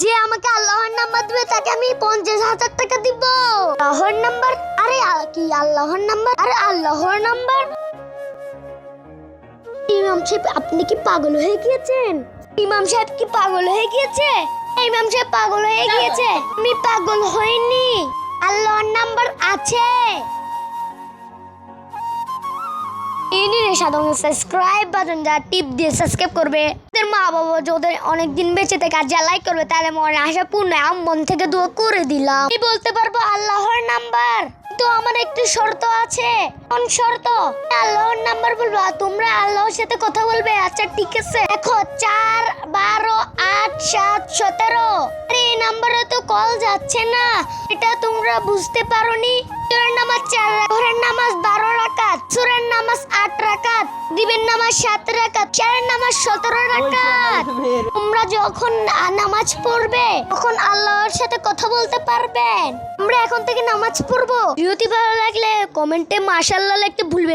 যে আমাকে আল্লাহর নাম্বার দিবে তাকে আমি 50,000 টাকা দিব। আল্লাহর নাম্বার? আরে কি আল্লাহর নাম্বার? আরে আল্লাহর নাম্বার? ইমাম সাহেব আপনি কি পাগল হয়ে গিয়েছেন? ইমাম সাহেব কি পাগল হয়ে গিয়েছে? ইমাম সাহেব পাগল হয়ে গিয়েছে? আমি পাগল হইনি, আল্লাহর নাম্বার আছে। ইনি সাধারণ সাবস্ক্রাইব বাটন যা টিপ দিয়ে সাবস্ক্রাইব করবে, ওদের মা বাবা যদি অনেকদিন বেঁচে থাকে আর যা লাইক করবে তাহলে মনে আশা পূর্ণ মন থেকে দোয়া করে দিলাম। আমি বলতে পারবো আল্লাহর নাম্বার, তো আমার একটু শর্ত আছে। কোন শর্ত? আল্লাহর নাম্বার বলবো, তোমরা আল্লাহর সাথে কথা বলবে। আচ্ছা ঠিক আছে, দেখো 4 12 8 7 17। আরে এই নাম্বারে তো কল যাচ্ছে না, এটা তোমরা বুঝতে পারোনি? সূরার নামাজ 4 রাকাত, জোহরের নামাজ 12 রাকাত, আসরের নামাজ 8 রাকাত, দিবের নামাজ 7 রাকাত, চারের নামাজ 17 রাকাত। তোমরা যখন নামাজ পড়বে তখন আল্লাহর সাথে কথা বলতে পারবেন। আমরা এখন থেকে নামাজ পড়বো। ভিডিওটি ভালো লাগলে কমেন্টে মাশাআল্লাহ লিখতে ভুলবেন।